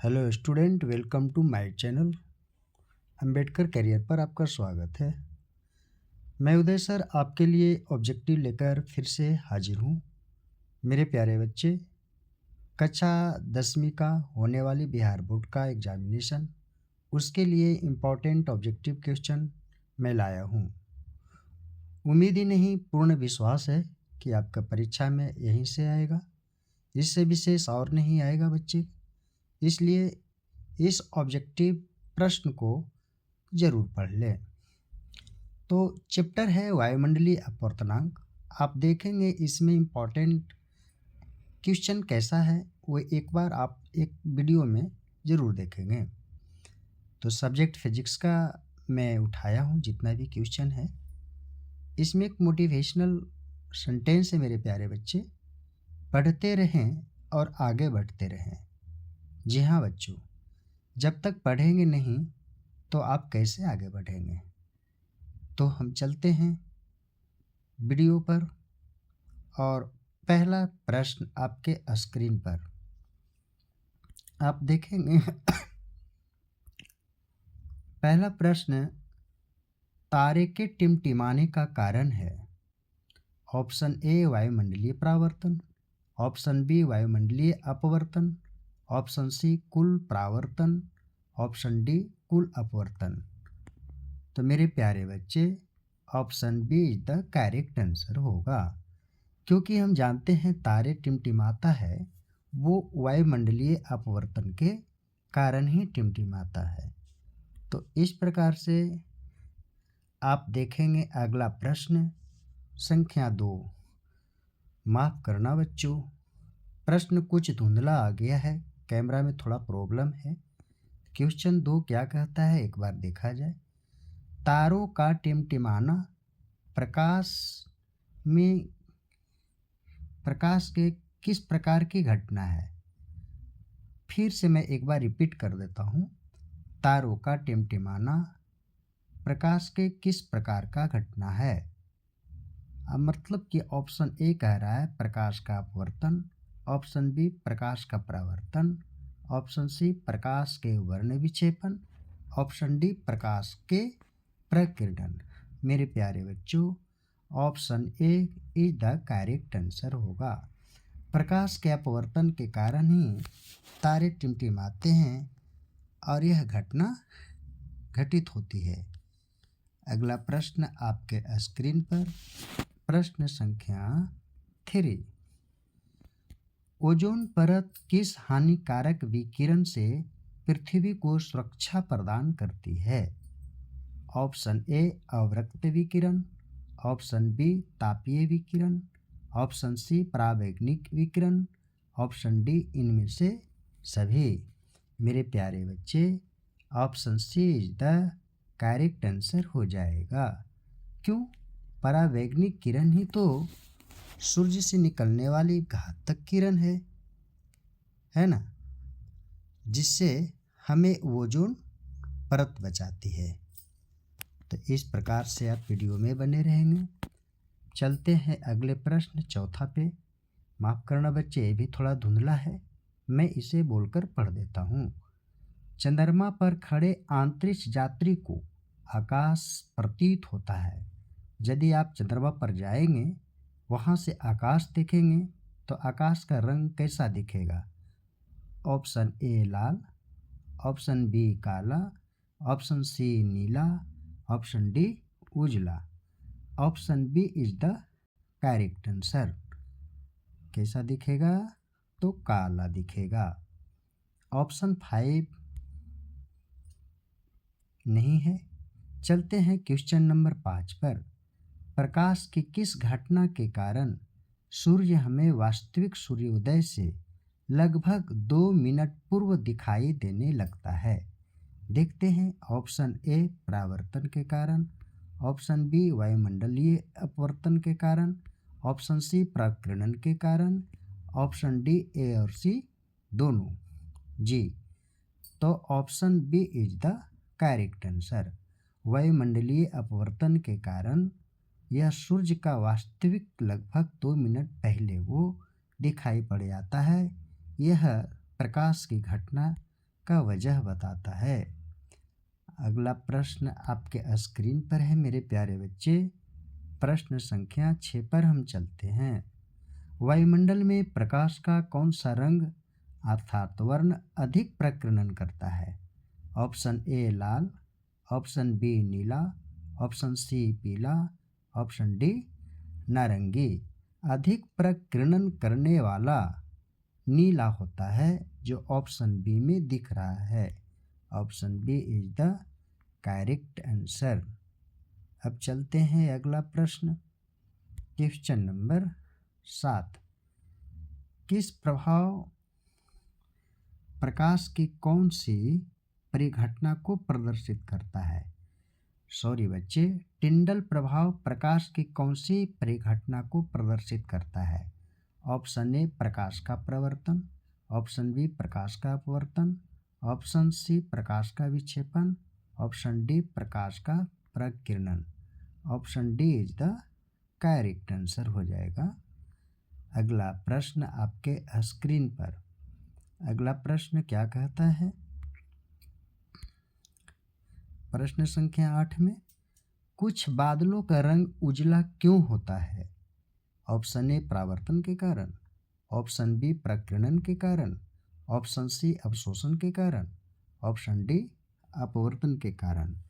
Hello student, welcome to my channel. Ambedkar career पर आपका स्वागत है। मैं उदय सर आपके लिए ऑब्जेक्टिव लेकर फिर से हाजिर हूँ। मेरे प्यारे बच्चे, कक्षा 10वीं का होने वाली बिहार बोर्ड का एग्जामिनेशन, उसके लिए इम्पोर्टेंट ऑब्जेक्टिव क्वेश्चन मैं लाया हूँ। उम्मीद ही नहीं, पूर्ण विश्वास है कि आपका परीक्षा में यहीं से आएगा, इससे विशेष और नहीं आएगा बच्चे। इसलिए इस ऑब्जेक्टिव प्रश्न को जरूर पढ़ लें। तो चैप्टर है वायुमंडलीय अपवर्तनांक। आप देखेंगे इसमें इम्पोर्टेंट क्वेश्चन कैसा है वो एक बार आप एक वीडियो में ज़रूर देखेंगे। तो सब्जेक्ट फिजिक्स का मैं उठाया हूँ जितना भी क्वेश्चन है। इसमें एक मोटिवेशनल सेंटेंस है मेरे प्यारे बच्चे, पढ़ते रहें और आगे बढ़ते रहें। जी हाँ बच्चों, जब तक पढ़ेंगे नहीं तो आप कैसे आगे बढ़ेंगे। तो हम चलते हैं वीडियो पर और पहला प्रश्न आपके स्क्रीन पर आप देखेंगे। पहला प्रश्न, तारे के टिमटिमाने का कारण है। ऑप्शन ए वायुमंडलीय परावर्तन, ऑप्शन बी वायुमंडलीय अपवर्तन, ऑप्शन सी कुल परावर्तन, ऑप्शन डी कुल अपवर्तन। तो मेरे प्यारे बच्चे, option B is the correct answer होगा, क्योंकि हम जानते हैं तारे टिमटिमाता है वो वायुमंडलीय अपवर्तन के कारण ही टिमटिमाता है। तो इस प्रकार से आप देखेंगे अगला प्रश्न संख्या 2। माफ़ करना बच्चों, प्रश्न कुछ धुंधला आ गया है, कैमरा में थोड़ा प्रॉब्लम है। क्वेश्चन 2 क्या कहता है एक बार देखा जाए। तारों का टिमटिमाना प्रकाश के किस प्रकार की घटना है। फिर से मैं एक बार रिपीट कर देता हूँ। तारों का टिमटिमाना प्रकाश के किस प्रकार का घटना है। अब मतलब कि ऑप्शन ए कह रहा है प्रकाश का अपवर्तन, ऑप्शन बी प्रकाश का परावर्तन, ऑप्शन सी प्रकाश के वर्ण विक्षेपण, ऑप्शन डी प्रकाश के प्रकीर्णन। मेरे प्यारे बच्चों, option A is the correct answer होगा। प्रकाश के अपवर्तन के कारण ही तारे टिमटिमाते हैं और यह घटना घटित होती है। अगला प्रश्न आपके स्क्रीन पर, प्रश्न संख्या 3। ओजोन परत किस हानिकारक विकिरण से पृथ्वी को सुरक्षा प्रदान करती है। ऑप्शन ए अवरक्त विकिरण, ऑप्शन बी तापीय विकिरण, ऑप्शन सी परावैंगनिक विकिरण, ऑप्शन डी इनमें से सभी। मेरे प्यारे बच्चे, option C is the correct answer हो जाएगा। क्यों? परावैंगनिक किरण ही तो सूर्य से निकलने वाली घातक किरण है ना, जिससे हमें ओजोन परत बचाती है। तो इस प्रकार से आप वीडियो में बने रहेंगे। चलते हैं अगले प्रश्न चौथा पे। माफ़ करना बच्चे, ये भी थोड़ा धुंधला है, मैं इसे बोलकर पढ़ देता हूँ। चंद्रमा पर खड़े अंतरिक्ष यात्री को आकाश प्रतीत होता है। यदि आप चंद्रमा पर जाएंगे, वहाँ से आकाश देखेंगे तो आकाश का रंग कैसा दिखेगा। ऑप्शन ए लाल, ऑप्शन बी काला, ऑप्शन सी नीला, ऑप्शन डी उजला। Option B is the correct answer. कैसा दिखेगा? तो काला दिखेगा। ऑप्शन 5 नहीं है। चलते हैं क्वेश्चन नंबर 5 पर। प्रकाश की किस घटना के कारण सूर्य हमें वास्तविक सूर्योदय से लगभग 2 मिनट पूर्व दिखाई देने लगता है। देखते हैं। ऑप्शन ए परावर्तन के कारण, ऑप्शन बी वायुमंडलीय अपवर्तन के कारण, ऑप्शन सी प्रकीर्णन के कारण, ऑप्शन डी ए और सी दोनों। जी, तो option B is the correct answer. वायुमंडलीय अपवर्तन के कारण यह सूर्य का वास्तविक लगभग 2 मिनट पहले वो दिखाई पड़ जाता है। यह प्रकाश की घटना का वजह बताता है। अगला प्रश्न आपके स्क्रीन पर है मेरे प्यारे बच्चे। प्रश्न संख्या 6 पर हम चलते हैं। वायुमंडल में प्रकाश का कौन सा रंग अर्थात वर्ण अधिक प्रकीर्णन करता है? ऑप्शन ए लाल, ऑप्शन बी नीला, ऑप्शन सी पीला, ऑप्शन डी नारंगी। अधिक प्रकीर्णन करने वाला नीला होता है, जो ऑप्शन बी में दिख रहा है। Option B is the correct answer. अब चलते हैं अगला प्रश्न। Question number 7। किस प्रभाव प्रकाश की कौन सी परिघटना को प्रदर्शित करता है? सॉरी बच्चे, टिंडल प्रभाव प्रकाश की कौन सी परिघटना को प्रदर्शित करता है? ऑप्शन ए प्रकाश का प्रवर्तन, ऑप्शन बी प्रकाश का अपवर्तन, ऑप्शन सी प्रकाश का विक्षेपण, ऑप्शन डी प्रकाश का प्रकीर्णन। Option D is the correct answer हो जाएगा। अगला प्रश्न आपके स्क्रीन पर। अगला प्रश्न क्या कहता है? प्रश्न संख्या 8 में कुछ बादलों का रंग उजला क्यों होता है? ऑप्शन ए परावर्तन के कारण, ऑप्शन बी प्रकीर्णन के कारण, ऑप्शन सी अवशोषण के कारण, ऑप्शन डी अपवर्तन के कारण।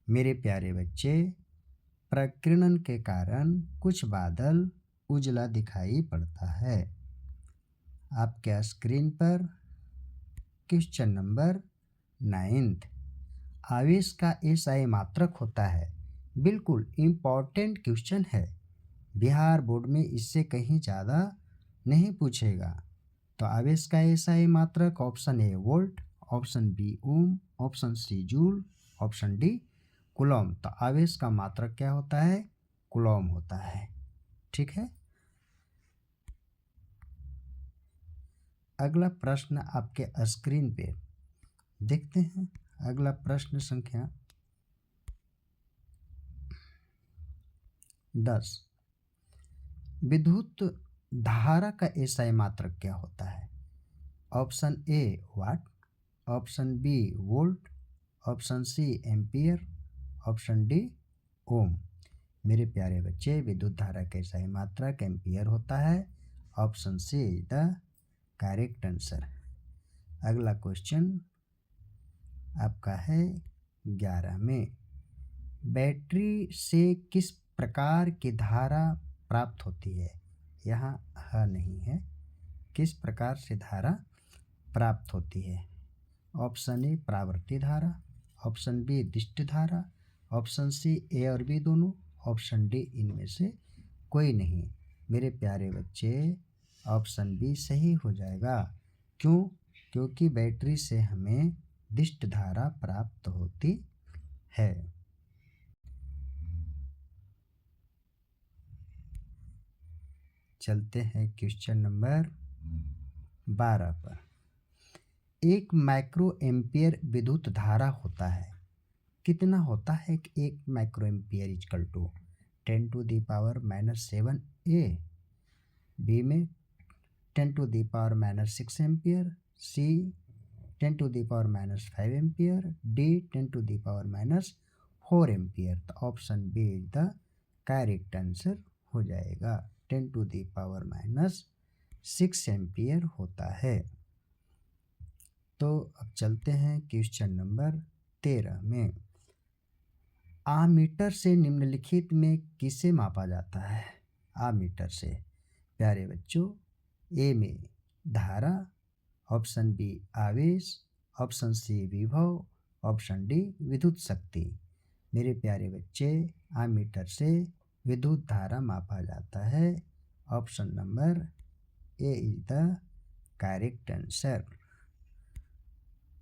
मेरे प्यारे बच्चे, प्रकीर्णन के कारण कुछ बादल उजला दिखाई पड़ता है। आपके स्क्रीन पर क्वेश्चन नंबर 9। आवेश का एसआई मात्रक होता है। बिल्कुल इम्पॉर्टेंट क्वेश्चन है, बिहार बोर्ड में इससे कहीं ज़्यादा नहीं पूछेगा। तो आवेश का एसआई मात्रक option A volt, option B ohm, option C joule, option D coulomb. तो आवेश का मात्रक क्या होता है? कूलॉम होता है। ठीक है। अगला प्रश्न आपके स्क्रीन पे देखते हैं। अगला प्रश्न संख्या 10। विद्युत धारा का एसआई मात्रक क्या होता है? Option A watt, option B volt, option C ampere, option D ohm. मेरे प्यारे बच्चे, विद्युत धारा का एसआई मात्रक एम्पियर होता है। Option C is the correct answer. अगला क्वेश्चन आपका है 11 में। बैटरी से किस प्रकार की धारा प्राप्त होती है? यहाँ ह नहीं है। किस प्रकार से धारा प्राप्त होती है? ऑप्शन ए परावर्ती धारा, ऑप्शन बी दिष्ट धारा, ऑप्शन सी ए और बी दोनों, ऑप्शन डी इनमें से कोई नहीं। मेरे प्यारे बच्चे, ऑप्शन बी सही हो जाएगा। क्यों? क्योंकि बैटरी से हमें दिष्ट धारा प्राप्त होती है। चलते हैं क्वेश्चन नंबर 12 पर। एक माइक्रो एम्पियर विद्युत धारा होता है। कितना होता है कि एक micro ampere equal to 10⁻⁻7 A, B में 10⁻⁻6 ampere, C 10⁻⁻5 ampere, D 10⁻⁻4 ampere. तो option B is the correct answer हो जाएगा। 10⁻6 एम्पियर होता है। तो अब चलते हैं क्वेश्चन नंबर 13 में। आमीटर से निम्नलिखित में किसे मापा जाता है? आमीटर से प्यारे बच्चों, ए में धारा, ऑप्शन बी आवेश, ऑप्शन सी विभव, ऑप्शन डी विद्युत शक्ति। मेरे प्यारे बच्चे, आमीटर से विद्युत धारा मापा जाता है। Option number A is the correct answer.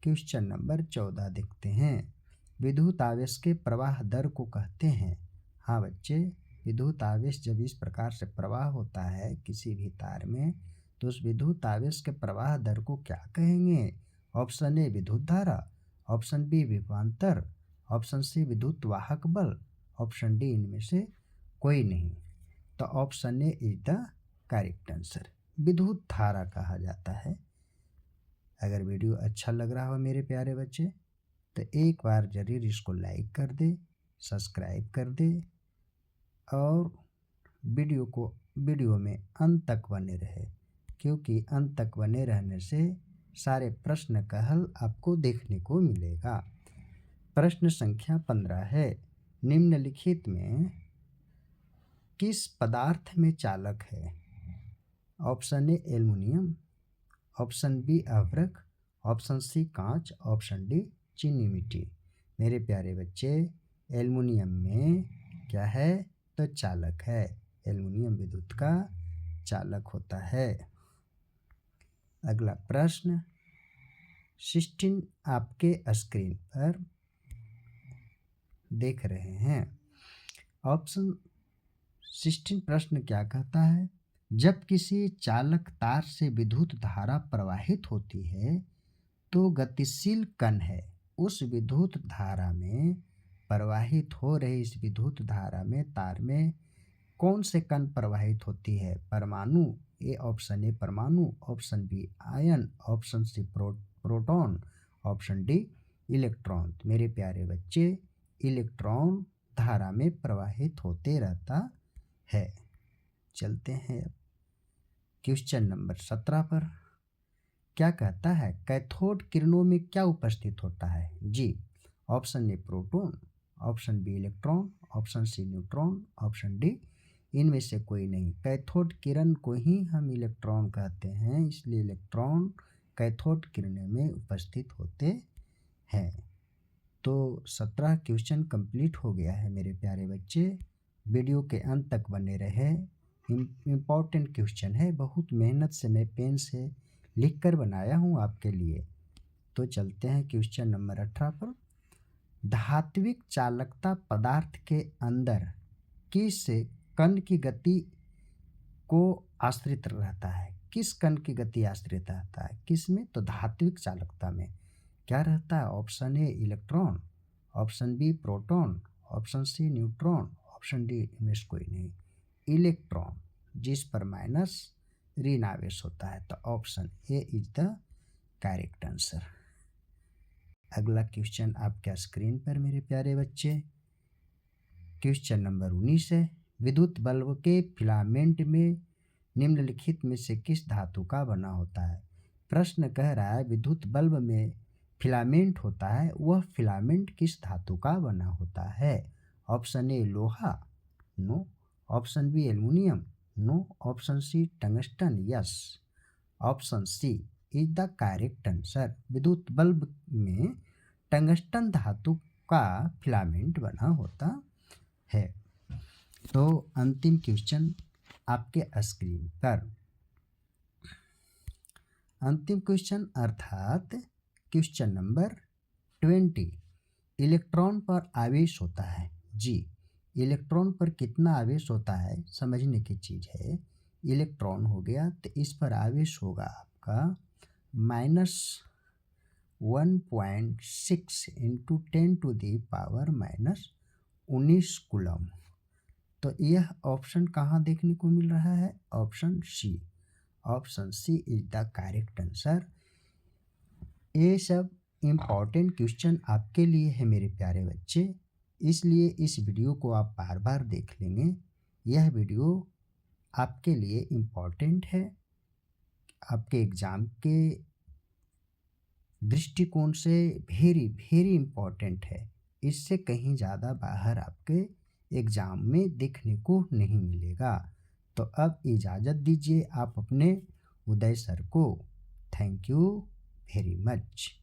Question number 14 देखते हैं। विद्युत आवेश के प्रवाह दर को कहते हैं। हाँ बच्चे, विद्युत आवेश जब इस प्रकार से प्रवाह होता है किसी भी तार में, तो उस विद्युत आवेश के प्रवाह दर को क्या कहेंगे? ऑप्शन ए विद्युत धारा, ऑप्शन बी विभवांतर, ऑप्शन सी विद्युत वाहक बल, ऑप्शन डी इनमें से कोई नहीं। तो option A is the correct answer. विद्युत धारा कहा जाता है। अगर वीडियो अच्छा लग रहा हो मेरे प्यारे बच्चे तो एक बार ज़रूर इसको लाइक कर दे, सब्सक्राइब कर दे और वीडियो में अंत तक बने रहे, क्योंकि अंत तक बने रहने से सारे प्रश्न का हल आपको देखने को मिलेगा। प्रश्न संख्या 15 है, निम्नलिखित में किस पदार्थ में चालक है? Option A aluminium, option B अभ्रक, ऑप्शन सी कांच, ऑप्शन डी चीनी मिट्टी। मेरे प्यारे बच्चे एल्युमिनियम में क्या है तो चालक है, एल्युमिनियम विद्युत का चालक होता है। अगला प्रश्न 16 आपके स्क्रीन पर देख रहे हैं। ऑप्शन 16 प्रश्न क्या कहता है? जब किसी चालक तार से विद्युत धारा प्रवाहित होती है तो गतिशील कण है उस विद्युत धारा में प्रवाहित हो रही इस विद्युत धारा में तार में कौन से कण प्रवाहित होती है? परमाणु, ए ऑप्शन ए परमाणु, option B ion, option C proton, option D electron. मेरे प्यारे बच्चे इलेक्ट्रॉन धारा में प्रवाहित होते रहता है। चलते हैं अब क्वेश्चन नंबर 17 पर। क्या कहता है? कैथोड किरणों में क्या उपस्थित होता है? जी, option A proton, option B electron, option C neutron, option D इनमें से कोई नहीं। कैथोड किरण को ही हम इलेक्ट्रॉन कहते हैं, इसलिए इलेक्ट्रॉन कैथोड किरणों में उपस्थित होते हैं। तो 17 क्वेश्चन कंप्लीट हो गया है मेरे प्यारे बच्चे। वीडियो के अंत तक बने रहे, इम्पॉर्टेंट क्वेश्चन है, बहुत मेहनत से मैं पेन से लिख कर बनाया हूँ आपके लिए। तो चलते हैं क्वेश्चन नंबर 18 पर। धात्विक चालकता पदार्थ के अंदर किस कण की गति को आश्रित रहता है? किस कण की गति आश्रित रहता है? किस में? तो धात्विक चालकता में क्या रहता है? Option A electron, option B proton, option C neutron, option D इनमें से कोई नहीं। इलेक्ट्रॉन, जिस पर माइनस ऋण आवेश होता है, तो option A is the correct answer. अगला क्वेश्चन आपके स्क्रीन पर मेरे प्यारे बच्चे क्वेश्चन नंबर 19 है। विद्युत बल्ब के फिलामेंट में निम्नलिखित में से किस धातु का बना होता है? प्रश्न कह रहा है विद्युत बल्ब में फिलामेंट होता है, वह फिलामेंट किस धातु का बना होता है? ऑप्शन ए लोहा, no, option B aluminium, no, option C tungsten, yes, option C is the correct answer. विद्युत बल्ब में टंगस्टन धातु का फिलामेंट बना होता है। तो अंतिम क्वेश्चन आपके स्क्रीन पर, अंतिम क्वेश्चन अर्थात क्वेश्चन नंबर 20। इलेक्ट्रॉन पर आवेश होता है। जी, इलेक्ट्रॉन पर कितना आवेश होता है समझने की चीज़ है। इलेक्ट्रॉन हो गया तो इस पर आवेश होगा आपका -1.6 इंटू 10⁻⁻⁻19 कूलम। तो यह ऑप्शन कहाँ देखने को मिल रहा है? Option C, option C is the correct answer. ये सब इम्पॉर्टेंट क्वेश्चन आपके लिए है मेरे प्यारे बच्चे, इसलिए इस वीडियो को आप बार बार देख लेंगे। यह वीडियो आपके लिए इम्पॉर्टेंट है, आपके एग्ज़ाम के दृष्टिकोण से वेरी वेरी इम्पॉर्टेंट है। इससे कहीं ज़्यादा बाहर आपके एग्ज़ाम में देखने को नहीं मिलेगा। तो अब इजाज़त दीजिए आप अपने उदय सर को। Thank you very much.